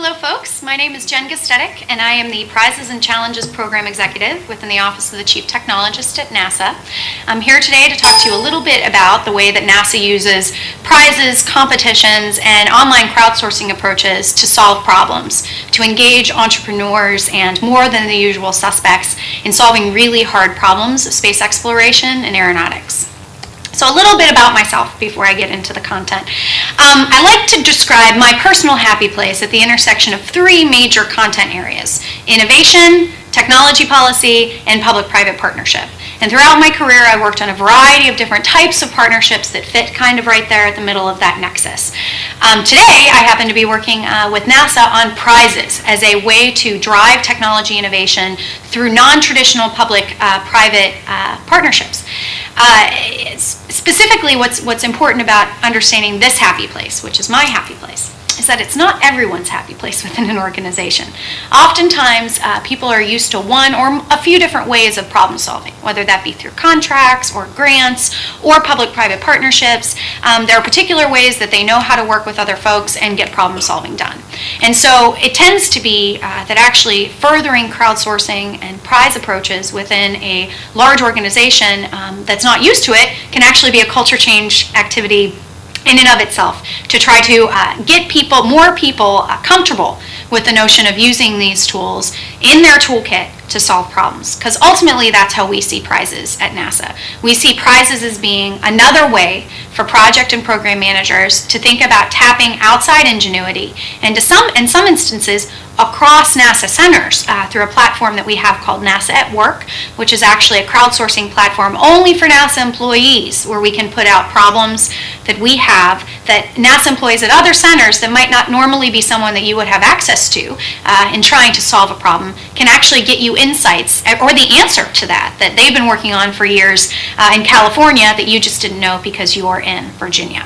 Hello folks, my name is Jen Gustetic and I am the Prizes and Challenges Program Executive within the Office of the Chief Technologist at NASA. I'm here today to talk to you a little bit about the way that NASA uses prizes, competitions, and online crowdsourcing approaches to solve problems, to engage entrepreneurs and more than the usual suspects in solving really hard problems of space exploration and aeronautics. So a little bit about myself before I get into the content. I like to describe my personal happy place at the intersection of three major content areas: innovation, technology policy, and public-private partnership. And throughout my career, I worked on a variety of different types of partnerships that fit kind of right there at the middle of that nexus. Today, I happen to be working with NASA on prizes as a way to drive technology innovation through non-traditional public-private partnerships. Specifically, what's important about understanding this happy place, which is my happy place, is that it's not everyone's happy place within an organization. Oftentimes, people are used to one or a few different ways of problem solving, whether that be through contracts or grants or public-private partnerships. There are particular ways that they know how to work with other folks and get problem solving done. And so it tends to be that actually furthering crowdsourcing and prize approaches within a large organization that's not used to it can actually be a culture change activity in and of itself, to try to get more people comfortable with the notion of using these tools in their toolkit to solve problems. Because ultimately that's how we see prizes at NASA. We see prizes as being another way for project and program managers to think about tapping outside ingenuity and in some instances across NASA centers through a platform that we have called NASA at Work, which is actually a crowdsourcing platform only for NASA employees, where we can put out problems that we have that NASA employees at other centers that might not normally be someone that you would have access to in trying to solve a problem can actually get you insights or the answer to that they've been working on for years in California that you just didn't know because you're in Virginia.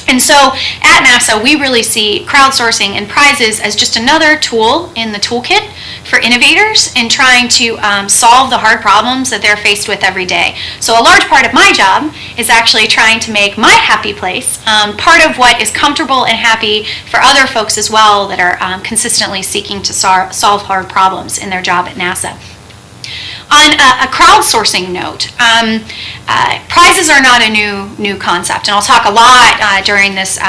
And so at NASA, we really see crowdsourcing and prizes as just another tool in the toolkit for innovators in trying to solve the hard problems that they're faced with every day. So a large part of my job is actually trying to make my happy place part of what is comfortable and happy for other folks as well that are consistently seeking to solve hard problems in their job at NASA. On a crowdsourcing note, prizes are not a new concept, and I'll talk a lot during this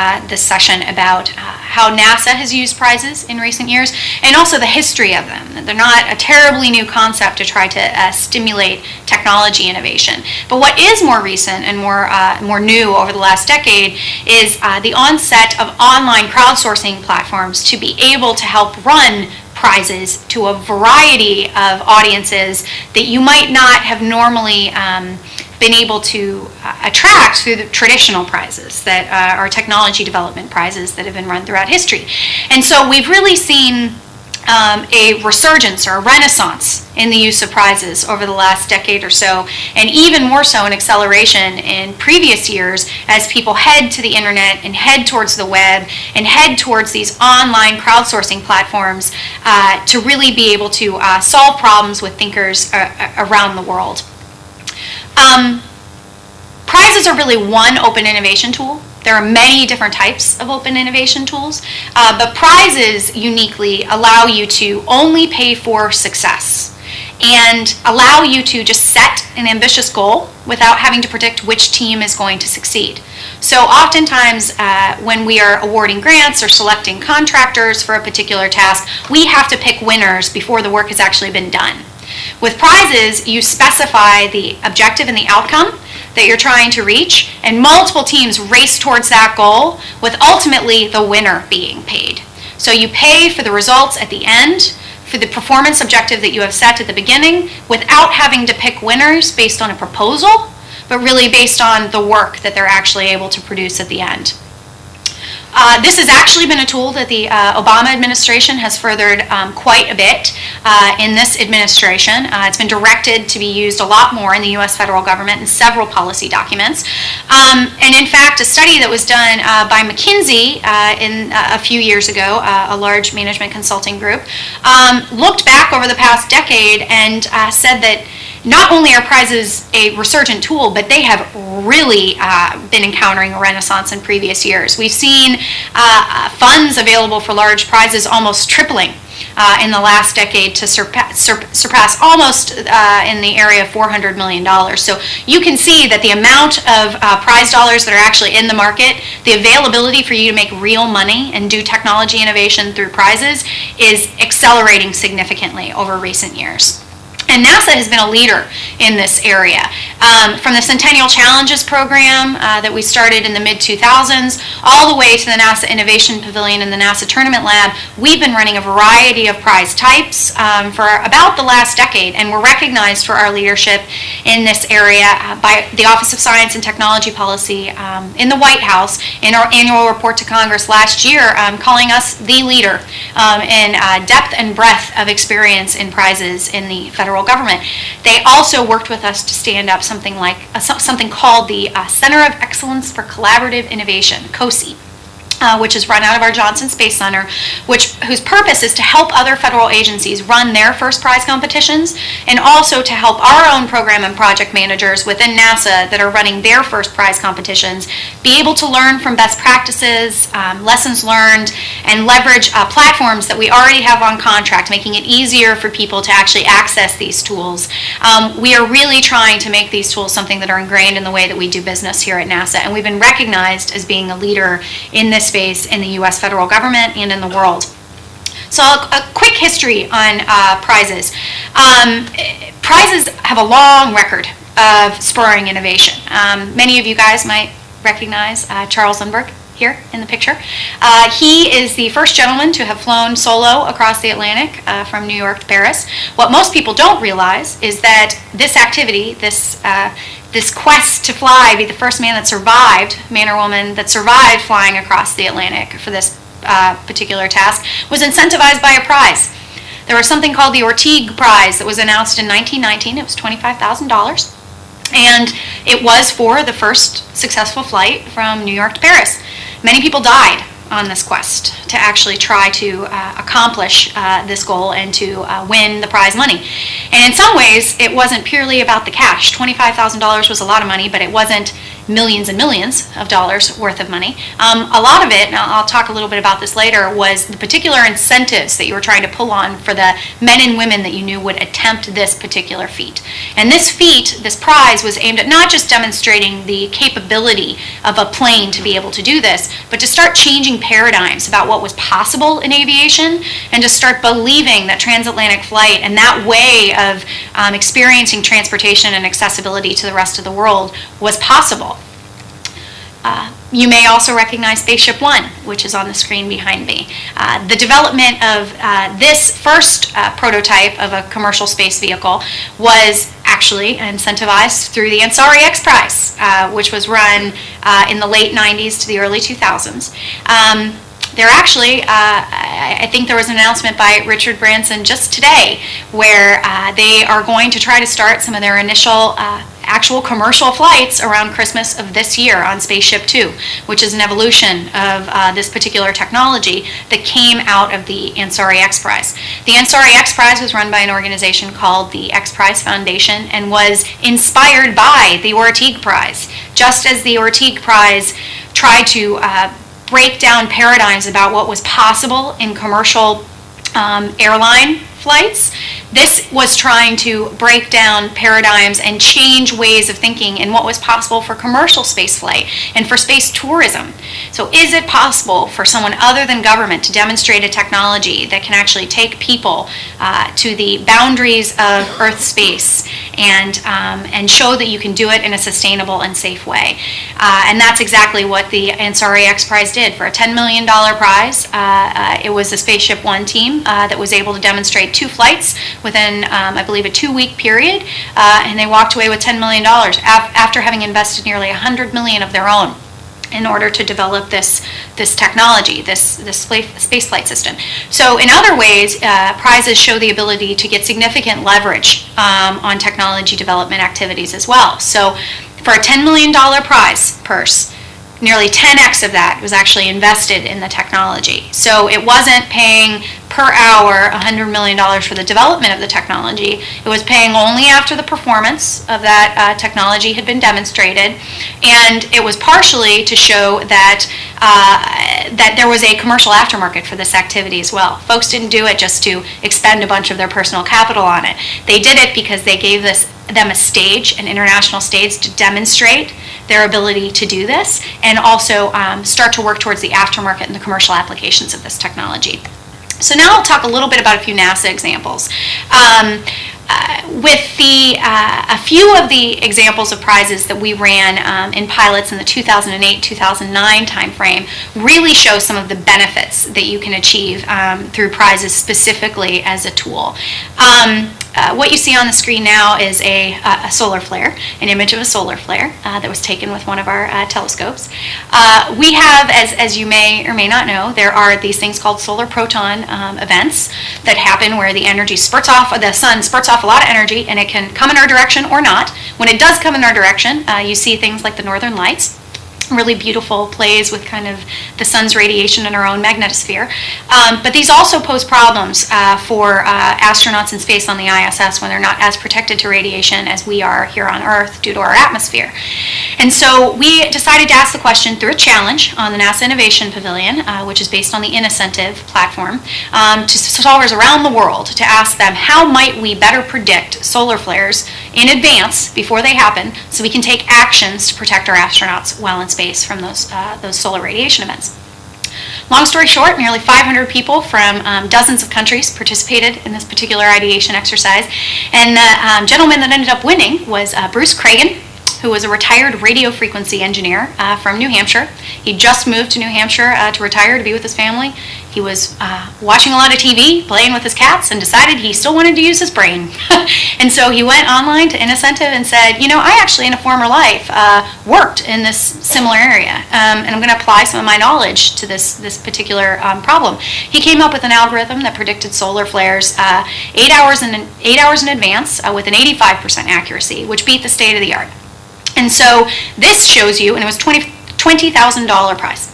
session about how NASA has used prizes in recent years, and also the history of them. They're not a terribly new concept to try to stimulate technology innovation. But what is more recent and more new over the last decade is the onset of online crowdsourcing platforms to be able to help run prizes to a variety of audiences that you might not have normally been able to attract through the traditional prizes that are technology development prizes that have been run throughout history. And so we've really seen a resurgence or a renaissance in the use of prizes over the last decade or so, and even more so an acceleration in previous years as people head to the internet and head towards the web and head towards these online crowdsourcing platforms to really be able to solve problems with thinkers around the world. Prizes are really one open innovation tool. There are many different types of open innovation tools, but prizes uniquely allow you to only pay for success and allow you to just set an ambitious goal without having to predict which team is going to succeed. So oftentimes when we are awarding grants or selecting contractors for a particular task, we have to pick winners before the work has actually been done. With prizes, you specify the objective and the outcome that you're trying to reach, and multiple teams race towards that goal, with ultimately the winner being paid. So you pay for the results at the end, for the performance objective that you have set at the beginning, without having to pick winners based on a proposal, but really based on the work that they're actually able to produce at the end. This has actually been a tool that the Obama administration has furthered quite a bit in this administration. It's been directed to be used a lot more in the U.S. federal government in several policy documents. And in fact, a study that was done by McKinsey a few years ago, a large management consulting group, looked back over the past decade and said that not only are prizes a resurgent tool, but they have really been encountering a renaissance in previous years. We've seen funds available for large prizes almost tripling in the last decade to surpass almost in the area of $400 million. So you can see that the amount of prize dollars that are actually in the market, the availability for you to make real money and do technology innovation through prizes is accelerating significantly over recent years. And NASA has been a leader in this area. From the Centennial Challenges program that we started in the mid-2000s, all the way to the NASA Innovation Pavillion and the NASA Tournament Lab, we've been running a variety of prize types for about the last decade, and we're recognized for our leadership in this area by the Office of Science and Technology Policy in the White House in our annual report to Congress last year, calling us the leader in depth and breadth of experience in prizes in the federal government. They also worked with us to stand up something called the Center of Excellence for Collaborative Innovation, COSI. Which is run out of our Johnson Space Center, whose purpose is to help other federal agencies run their first prize competitions, and also to help our own program and project managers within NASA that are running their first prize competitions be able to learn from best practices, lessons learned, and leverage platforms that we already have on contract, making it easier for people to actually access these tools. We are really trying to make these tools something that are ingrained in the way that we do business here at NASA, and we've been recognized as being a leader in this space in the U.S. federal government and in the world. So a quick history on prizes. Prizes have a long record of spurring innovation. Many of you guys might recognize Charles Lindbergh here in the picture. He is the first gentleman to have flown solo across the Atlantic from New York to Paris. What most people don't realize is that this activity, this quest to fly, be the first man or woman that survived flying across the Atlantic for this particular task, was incentivized by a prize. There was something called the Orteig Prize that was announced in 1919. It was $25,000. And it was for the first successful flight from New York to Paris. Many people died on this quest to actually try to accomplish this goal and to win the prize money. And in some ways, it wasn't purely about the cash. $25,000 was a lot of money, but it wasn't millions and millions of dollars worth of money. A lot of it, and I'll talk a little bit about this later, was the particular incentives that you were trying to pull on for the men and women that you knew would attempt this particular feat. And this feat, this prize, was aimed at not just demonstrating the capability of a plane to be able to do this, but to start changing paradigms about what was possible in aviation, and to start believing that transatlantic flight and that way of experiencing transportation and accessibility to the rest of the world was possible. You may also recognize Spaceship One, which is on the screen behind me. The development of this first prototype of a commercial space vehicle was actually incentivized through the Ansari X Prize, which was run in the late 90s to the early 2000s. They're actually, I think there was an announcement by Richard Branson just today where they are going to try to start some of their initial actual commercial flights around Christmas of this year on Spaceship Two, which is an evolution of this particular technology that came out of the Ansari X Prize. The Ansari X Prize was run by an organization called the X Prize Foundation and was inspired by the Orteig Prize. Just as the Orteig Prize tried to break down paradigms about what was possible in commercial airline flights, this was trying to break down paradigms and change ways of thinking in what was possible for commercial space flight and for space tourism. So is it possible for someone other than government to demonstrate a technology that can actually take people to the boundaries of Earth space and show that you can do it in a sustainable and safe way? And that's exactly what the Ansari X Prize did. For a $10 million prize, it was the Spaceship One team that was able to demonstrate 2 flights within, I believe, a 2-week period, and they walked away with $10 million after having invested nearly $100 million of their own in order to develop this technology, this space flight system. So in other ways, prizes show the ability to get significant leverage on technology development activities as well. So for a $10 million prize purse, nearly 10x of that was actually invested in the technology. So it wasn't paying per hour $100 million for the development of the technology. It was paying only after the performance of that technology had been demonstrated, and it was partially to show that that there was a commercial aftermarket for this activity as well. Folks didn't do it just to expend a bunch of their personal capital on it. They did it because they gave them a stage, an international stage, to demonstrate their ability to do this, and also start to work towards the aftermarket and the commercial applications of this technology. So now I'll talk a little bit about a few NASA examples. With a few of the examples of prizes that we ran in pilots in the 2008-2009 timeframe really show some of the benefits that you can achieve through prizes specifically as a tool. What you see on the screen now is a solar flare, an image of a solar flare that was taken with one of our telescopes. We have, as you may or may not know, there are these things called solar proton events that happen where the energy spurts off, or the sun spurts off a lot of energy, and it can come in our direction or not. When it does come in our direction, you see things like the northern lights. Really beautiful plays with kind of the sun's radiation in our own magnetosphere. But these also pose problems for astronauts in space on the ISS when they're not as protected to radiation as we are here on Earth due to our atmosphere. And so we decided to ask the question through a challenge on the NASA Innovation Pavillion, which is based on the Incentive platform, to solvers around the world to ask them how might we better predict solar flares in advance before they happen so we can take actions to protect our astronauts while in space from those solar radiation events. Long story short, nearly 500 people from dozens of countries participated in this particular ideation exercise, and the gentleman that ended up winning was Bruce Cragen, who was a retired radio frequency engineer from New Hampshire. He just moved to New Hampshire to retire to be with his family. He was watching a lot of TV, playing with his cats, and decided he still wanted to use his brain. And so he went online to Incentive and said, you know, I actually in a former life worked in this similar area, and I'm going to apply some of my knowledge to this particular problem. He came up with an algorithm that predicted solar flares 8 hours in advance with an 85% accuracy, which beat the state of the art. And so this shows you, and it was $20,000 prize.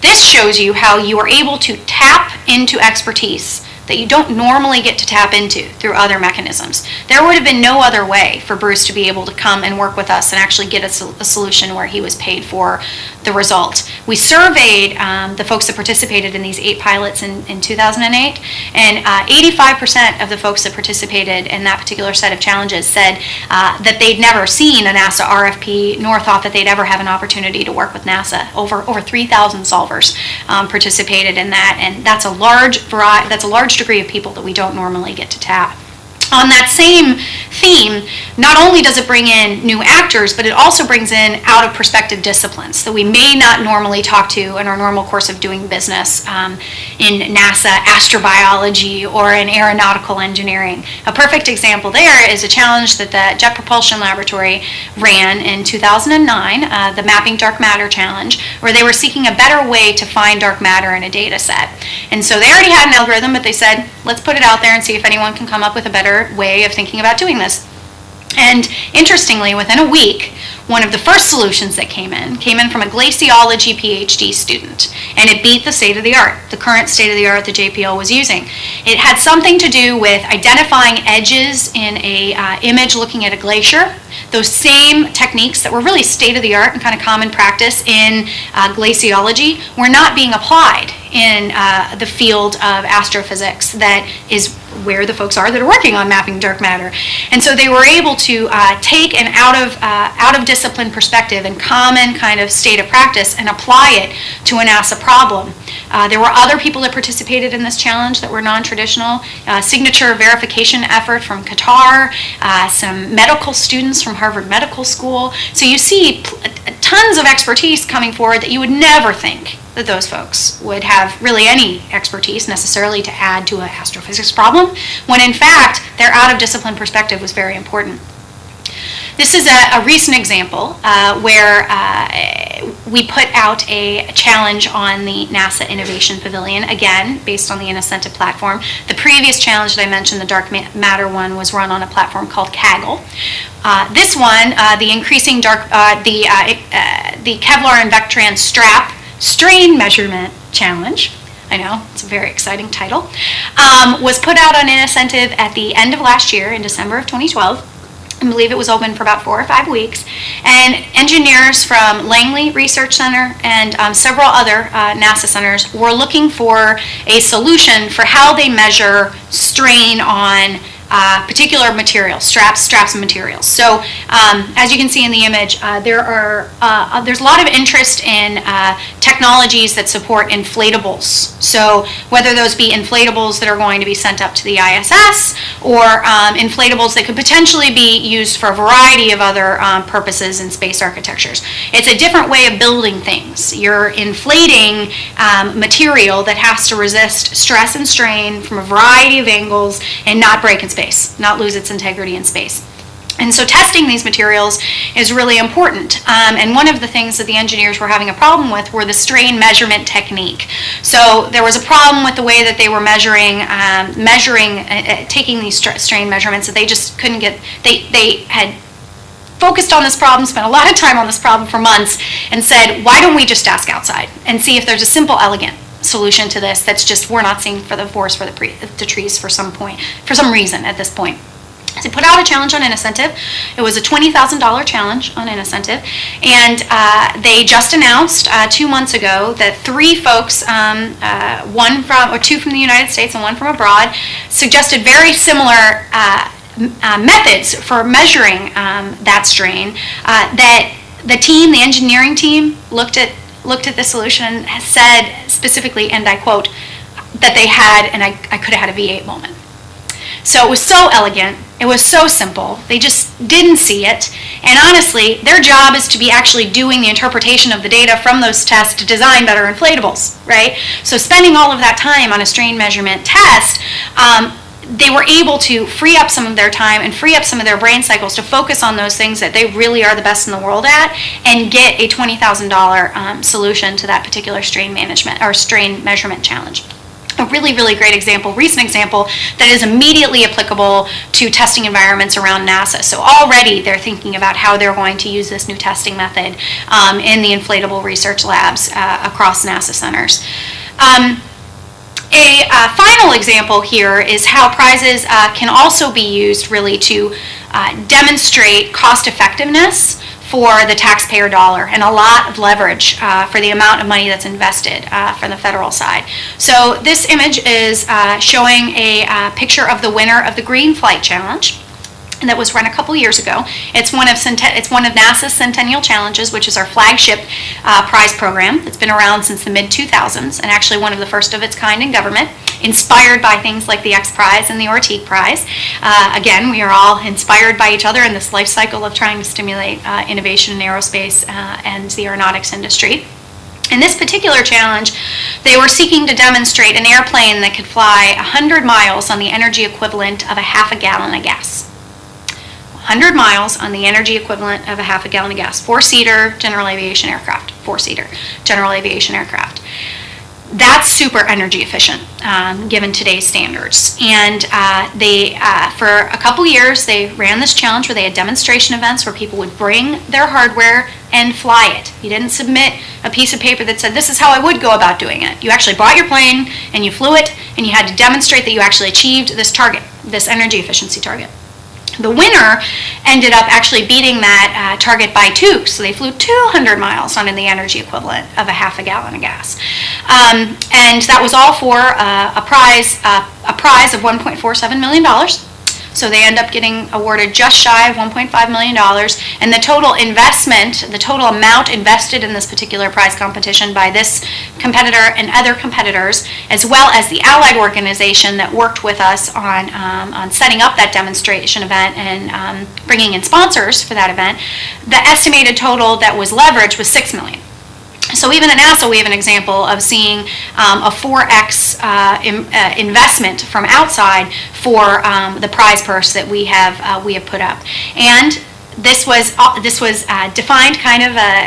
This shows you how you are able to tap into expertise that you don't normally get to tap into through other mechanisms. There would have been no other way for Bruce to be able to come and work with us and actually get a solution where he was paid for the result. We surveyed the folks that participated in these 8 pilots in 2008, and 85% of the folks that participated in that particular set of challenges said that they'd never seen a NASA RFP nor thought that they'd ever have an opportunity to work with NASA. Over 3,000 solvers participated in that, and that's a large degree of people that we don't normally get to tap. On that same theme, not only does it bring in new actors, but it also brings in out-of-perspective disciplines that we may not normally talk to in our normal course of doing business in NASA astrobiology or in aeronautical engineering. A perfect example there is a challenge that the Jet Propulsion Laboratory ran in 2009, the Mapping Dark Matter Challenge, where they were seeking a better way to find dark matter in a data set. And so they already had an algorithm, but they said, let's put it out there and see if anyone can come up with a better way of thinking about doing this. And interestingly, within a week, one of the first solutions that came in from a glaciology PhD student, and it beat the state of the art, the current state of the art that JPL was using. It had something to do with identifying edges in a image looking at a glacier. Those same techniques that were really state of the art and kind of common practice in glaciology were not being applied in the field of astrophysics that is where the folks are that are working on mapping dark matter. And so they were able to take an out of discipline perspective and common kind of state of practice and apply it to a NASA problem. There were other people that participated in this challenge that were non-traditional. Signature verification effort from Qatar, some medical students from Harvard Medical School. So you see tons of expertise coming forward that you would never think that those folks would have really any expertise necessarily to add to an astrophysics problem, when in fact their out-of-discipline perspective was very important. This is a recent example where we put out a challenge on the NASA Innovation Pavillion, again, based on the Incentive platform. The previous challenge that I mentioned, the dark matter one, was run on a platform called Kaggle. This one, the increasing the Kevlar and Vectran strap strain measurement challenge. I know, it's a very exciting title, was put out on an incentive at the end of last year in December of 2012. I believe it was open for about 4 or 5 weeks, and engineers from Langley Research Center and several other NASA centers were looking for a solution for how they measure strain on particular materials, straps and materials. So as you can see in the image, there's a lot of interest in technologies that support inflatables. So whether those be inflatables that are going to be sent up to the ISS, or inflatables that could potentially be used for a variety of other purposes in space architectures. It's a different way of building things. You're inflating material that has to resist stress and strain from a variety of angles and not break in space, not lose its integrity in space. And so testing these materials is really important. And one of the things that the engineers were having a problem with were the strain measurement technique. So there was a problem with the way that they were taking these strain measurements that they just couldn't get. They had focused on this problem, spent a lot of time on this problem for months, and said, why don't we just ask outside and see if there's a simple, elegant solution to this that's just we're not seeing for the forest for the trees for some reason at this point. So put out a challenge on an incentive. It was a $20,000 challenge on an incentive, and they just announced 2 months ago that 3 folks, two from the United States and 1 from abroad, suggested very similar methods for measuring that strain. That the engineering team, looked at the solution and said specifically, and I quote, that they had, and I could have had a V8 moment. So it was so elegant, it was so simple, they just didn't see it, and honestly, their job is to be actually doing the interpretation of the data from those tests to design better inflatables, right? So spending all of that time on a strain measurement test, they were able to free up some of their time and free up some of their brain cycles to focus on those things that they really are the best in the world at, and get a $20,000 solution to that particular strain management or strain measurement challenge. A really, really great example, recent example, that is immediately applicable to testing environments around NASA. So already they're thinking about how they're going to use this new testing method in the inflatable research labs across NASA centers. A final example here is how prizes can also be used really to demonstrate cost effectiveness for the taxpayer dollar, and a lot of leverage for the amount of money that's invested from the federal side. So this image is showing a picture of the winner of the Green Flight Challenge that was run a couple years ago. It's one of NASA's Centennial Challenges, which is our flagship prize program. It's been around since the mid-2000s, and actually one of the first of its kind in government, inspired by things like the X Prize and the Orteig Prize. Again, we are all inspired by each other in this life cycle of trying to stimulate innovation in aerospace and the aeronautics industry. In this particular challenge, they were seeking to demonstrate an airplane that could fly 100 miles on the energy equivalent of a half a gallon of gas. 100 miles on the energy equivalent of a half a gallon of gas. 4-seater general aviation aircraft. 4-seater general aviation aircraft. That's super energy efficient given today's standards. And they, for a couple years, they ran this challenge where they had demonstration events where people would bring their hardware and fly it. You didn't submit a piece of paper that said, this is how I would go about doing it. You actually bought your plane and you flew it, and you had to demonstrate that you actually achieved this target, this energy efficiency target. The winner ended up actually beating that target by 2, so they flew 200 miles on the energy equivalent of a half a gallon of gas. And that was all for a prize of $1.47 million. So they end up getting awarded just shy of $1.5 million, and the total investment, the total amount invested in this particular prize competition by this competitor and other competitors, as well as the allied organization that worked with us on setting up that demonstration event and bringing in sponsors for that event, the estimated total that was leveraged was $6 million. So even at NASA, we have an example of seeing a 4x investment from outside for the prize purse that we have put up. And this was defined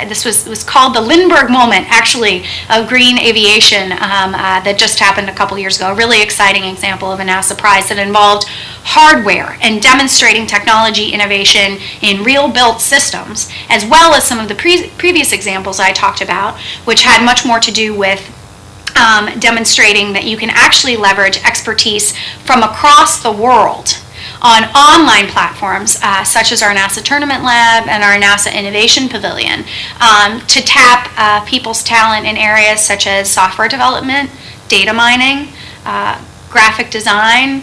this was called the Lindbergh moment, actually, of green aviation that just happened a couple years ago. A really exciting example of a NASA prize that involved hardware and demonstrating technology innovation in real built systems, as well as some of the previous examples I talked about, which had much more to do with demonstrating that you can actually leverage expertise from across the world on online platforms such as our NASA Tournament Lab and our NASA Innovation Pavillion to tap people's talent in areas such as software development, data mining, graphic design,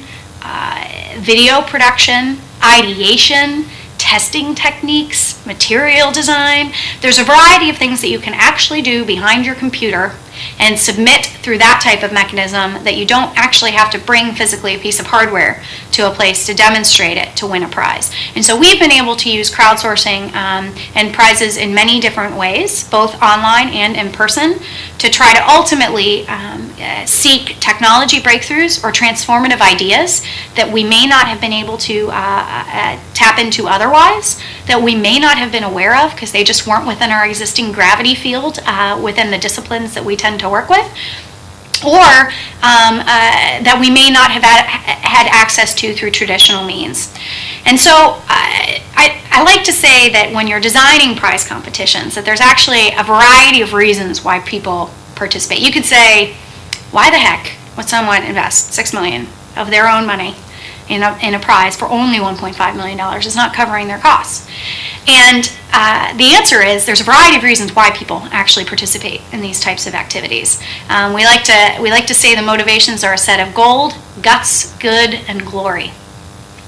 video production, ideation, testing techniques, material design. There's a variety of things that you can actually do behind your computer and submit through that type of mechanism that you don't actually have to bring physically a piece of hardware to a place to demonstrate it to win a prize. And so we've been able to use crowdsourcing and prizes in many different ways, both online and in person, to try to ultimately seek technology breakthroughs or transformative ideas that we may not have been able to tap into otherwise, that we may not have been aware of because they just weren't within our existing gravity field within the disciplines that we tend to work with, or that we may not have had access to through traditional means. And so I like to say that when you're designing prize competitions, that there's actually a variety of reasons why people participate. You could say, why the heck would someone invest $6 million of their own money in a prize for only $1.5 million? It's not covering their costs. And the answer is there's a variety of reasons why people actually participate in these types of activities. We like to say the motivations are a set of gold, guts, good, and glory.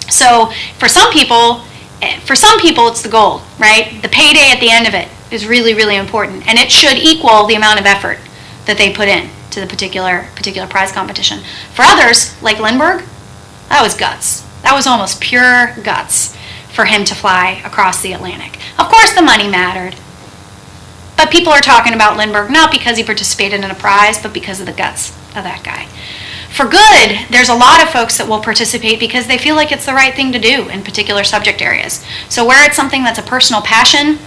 So for some people it's the gold, right? The payday at the end of it is really, really important, and it should equal the amount of effort that they put in to the particular prize competition. For others, like Lindbergh, that was guts. That was almost pure guts for him to fly across the Atlantic. Of course the money mattered, but people are talking about Lindbergh not because he participated in a prize, but because of the guts of that guy. For good, there's a lot of folks that will participate because they feel like it's the right thing to do in particular subject areas. So where it's something that's a personal passion,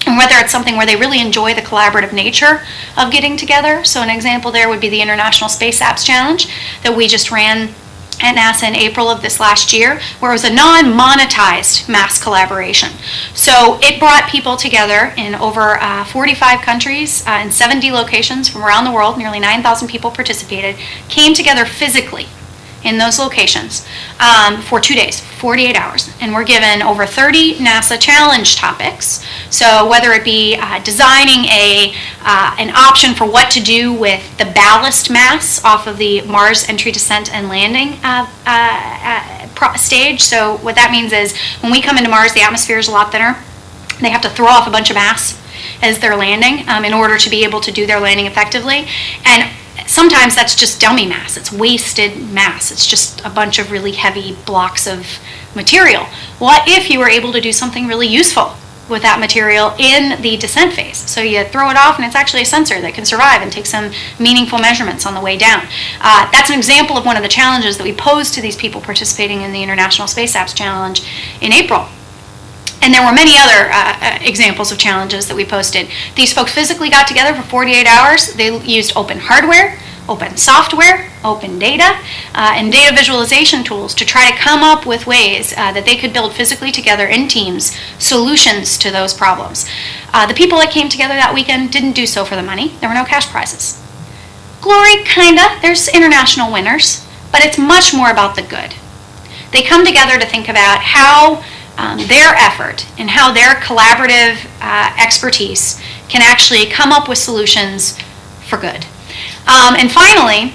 and whether it's something where they really enjoy the collaborative nature of getting together. So an example there would be the International Space Apps Challenge that we just ran at NASA in April of this last year, where it was a non-monetized mass collaboration. So it brought people together in over 45 countries in 70 locations from around the world. Nearly 9,000 people participated, came together physically in those locations for 2 days, 48 hours, and we're given over 30 NASA challenge topics. So whether it be designing an option for what to do with the ballast mass off of the Mars entry, descent, and landing stage. So what that means is when we come into Mars, the atmosphere is a lot thinner. They have to throw off a bunch of mass as they're landing in order to be able to do their landing effectively. And sometimes that's just dummy mass. It's wasted mass. It's just a bunch of really heavy blocks of material. What if you were able to do something really useful with that material in the descent phase? So you throw it off and it's actually a sensor that can survive and take some meaningful measurements on the way down. That's an example of one of the challenges that we posed to these people participating in the International Space Apps Challenge in April. And there were many other examples of challenges that we posted. These folks physically got together for 48 hours. They used open hardware, open software, open data, and data visualization tools to try to come up with ways that they could build physically together in teams solutions to those problems. The people that came together that weekend didn't do so for the money. There were no cash prizes. Glory, kinda. There's international winners, but it's much more about the good. They come together to think about how their effort and how their collaborative expertise can actually come up with solutions for good. And finally,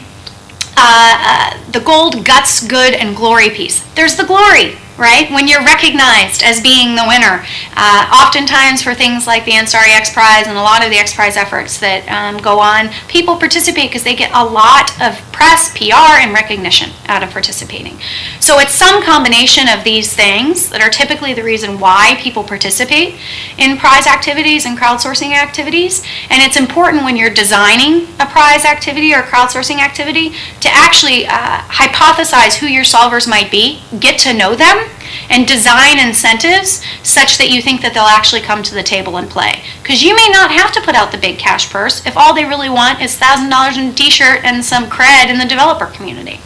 the gold, guts, good, and glory piece. There's the glory, right? When you're recognized as being the winner. Oftentimes for things like the NSTAR X Prize and a lot of the X Prize efforts that go on, people participate because they get a lot of press, PR, and recognition out of participating. So it's some combination of these things that are typically the reason why people participate in prize activities and crowdsourcing activities. And it's important when you're designing a prize activity or crowdsourcing activity to actually hypothesize who your solvers might be, get to know them, and design incentives such that you think that they'll actually come to the table and play. Because you may not have to put out the big cash purse if all they really want is $1,000 in a t-shirt and some cred in the developer community.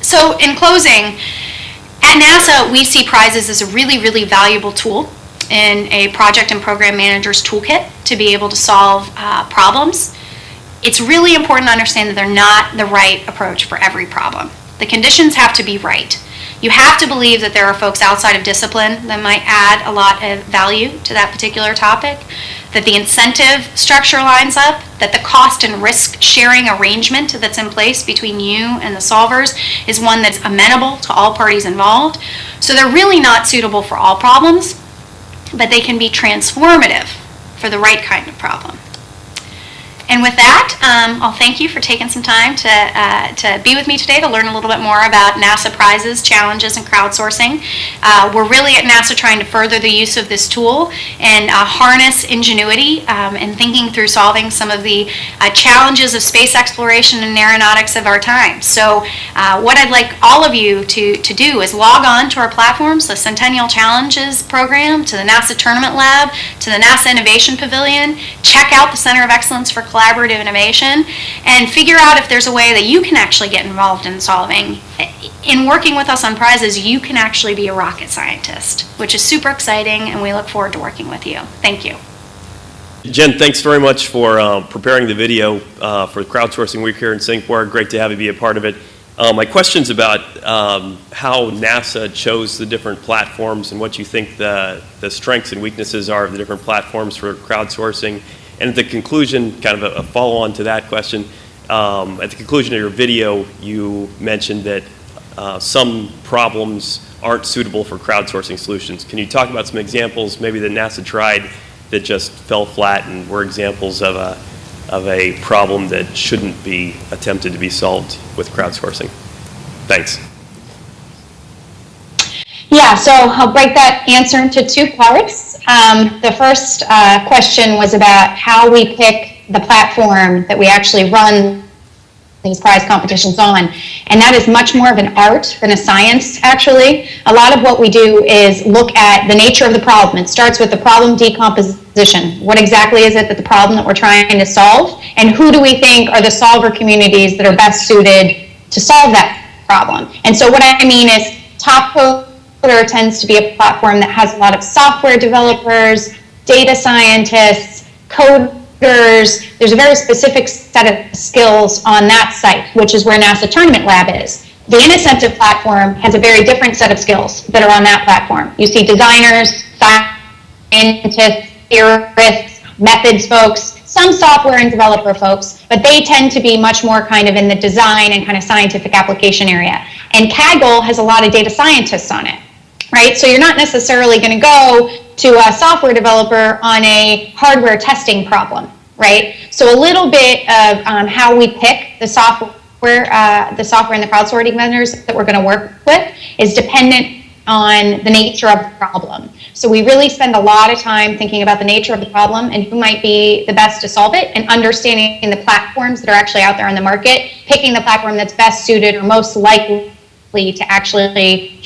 So in closing, at NASA we see prizes as a really, really valuable tool in a project and program manager's toolkit to be able to solve problems. it's really important to understand that they're not the right approach for every problem. The conditions have to be right. You have to believe that there are folks outside of discipline that might add a lot of value to that particular topic, that the incentive structure lines up, that the cost and risk sharing arrangement that's in place between you and the solvers is one that's amenable to all parties involved. So they're really not suitable for all problems, but they can be transformative for the right kind of problem. And with that, I'll thank you for taking some time to be with me today to learn a little bit more about NASA prizes, challenges, and crowdsourcing. We're really at NASA trying to further the use of this tool and harness ingenuity and thinking through solving some of the challenges of space exploration and aeronautics of our time. So what I'd like all of you to do is log on to our platforms, the Centennial Challenges program, to the NASA Tournament Lab, to the NASA Innovation Pavillion, check out the Center of Excellence for Collaborative Innovation, and figure out if there's a way that you can actually get involved in solving. In working with us on prizes, you can actually be a rocket scientist, which is super exciting, and we look forward to working with you. Thank you. Jen, thanks very much for preparing the video for Crowdsourcing Week here in Singapore. Great to have you be a part of it. My question's about how NASA chose the different platforms and what you think the strengths and weaknesses are of the different platforms for crowdsourcing. And at the conclusion, kind of a follow-on to that question, at the conclusion of your video, you mentioned that some problems aren't suitable for crowdsourcing solutions. Can you talk about some examples maybe that NASA tried that just fell flat and were examples of a problem that shouldn't be attempted to be solved with crowdsourcing? Thanks. Yeah, so I'll break that answer into two parts. The first question was about how we pick the platform that we actually run these prize competitions on. And that is much more of an art than a science, actually. A lot of what we do is look at the nature of the problem. It starts with the problem decomposition. What exactly is it that the problem that we're trying to solve? And who do we think are the solver communities that are best suited to solve that problem? And so what I mean is Topcoder tends to be a platform that has a lot of software developers, data scientists, coders. There's a very specific set of skills on that site, which is where NASA Tournament Lab is. The Incentive platform has a very different set of skills that are on that platform. You see designers, scientists, theorists, methods folks, some software and developer folks, but they tend to be much more kind of in the design and kind of scientific application area. And Kaggle has a lot of data scientists on it. Right, so you're not necessarily going to go to a software developer on a hardware testing problem, right? So a little bit of how we pick the software and the crowdsourcing vendors that we're going to work with is dependent on the nature of the problem. So we really spend a lot of time thinking about the nature of the problem and who might be the best to solve it, and understanding the platforms that are actually out there on the market, picking the platform that's best suited or most likely to actually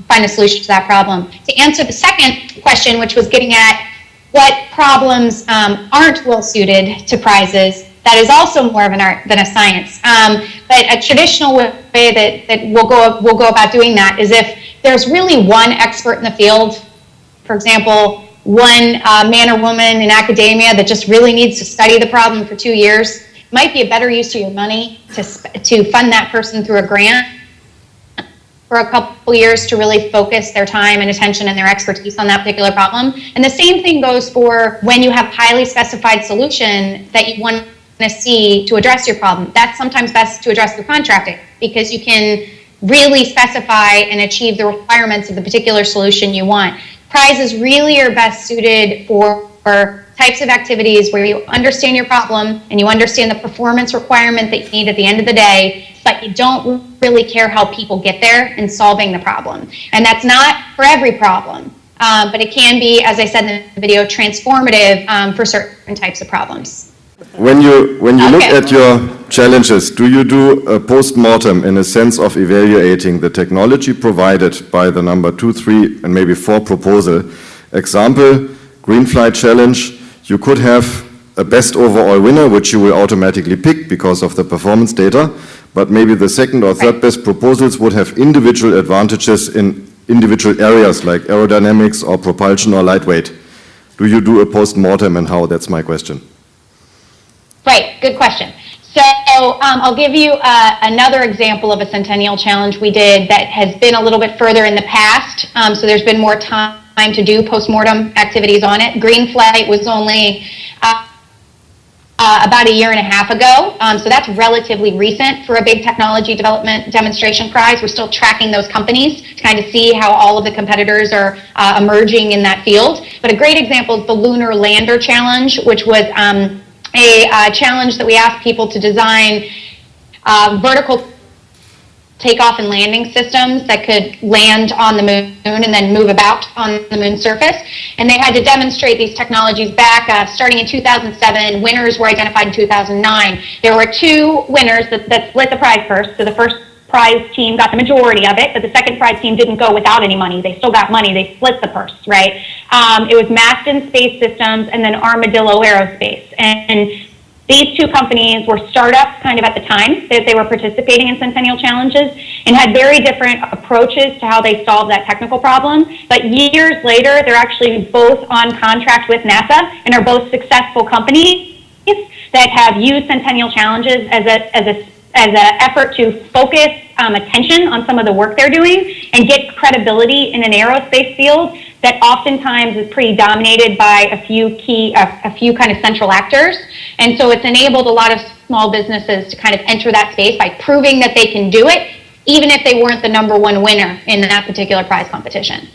find a solution to that problem. To answer the second question, which was getting at what problems aren't well suited to prizes, that is also more of an art than a science. But a traditional way that we'll go about doing that is if there's really one expert in the field, for example, one man or woman in academia that just really needs to study the problem for 2 years, it might be a better use of your money to fund that person through a grant for a couple years to really focus their time and attention and their expertise on that particular problem. And the same thing goes for when you have highly specified solution that you want to see to address your problem. That's sometimes best to address through contracting, because you can really specify and achieve the requirements of the particular solution you want. Prizes really are best suited for types of activities where you understand your problem and you understand the performance requirement that you need at the end of the day, but you don't really care how people get there in solving the problem. And that's not for every problem, but it can be, as I said in the video, transformative for certain types of problems. When you look at your challenges, do you do a post-mortem in a sense of evaluating the technology provided by the number 2, 3, and maybe 4 proposal? Example, Green Flight Challenge, you could have a best overall winner, which you will automatically pick because of the performance data, but maybe the second or third best proposals would have individual advantages in individual areas like aerodynamics or propulsion or lightweight. Do you do a post-mortem, and how? That's my question. Right, good question. So I'll give you another example of a Centennial Challenge we did that has been a little bit further in the past. So there's been more time to do postmortem activities on it. Green Flight was only about a year and a half ago. So that's relatively recent for a big technology development demonstration prize. We're still tracking those companies to kind of see how all of the competitors are emerging in that field. But a great example is the Lunar Lander Challenge, which was a challenge that we asked people to design vertical takeoff and landing systems that could land on the moon and then move about on the moon's surface. And they had to demonstrate these technologies back starting in 2007. Winners were identified in 2009. There were two winners that split the prize first. So the first prize team got the majority of it, but the second prize team didn't go without any money. They still got money. They split the purse, right? It was Maston Space Systems and then Armadillo Aerospace. And these two companies were startups kind of at the time that they were participating in Centennial Challenges and had very different approaches to how they solved that technical problem. But years later, they're actually both on contract with NASA and are both successful companies that have used Centennial Challenges as an effort to focus attention on some of the work they're doing and get credibility in an aerospace field that oftentimes is pretty dominated by a few kind of central actors. And so it's enabled a lot of small businesses to kind of enter that space by proving that they can do it, even if they weren't the #1 winner in that particular prize competition.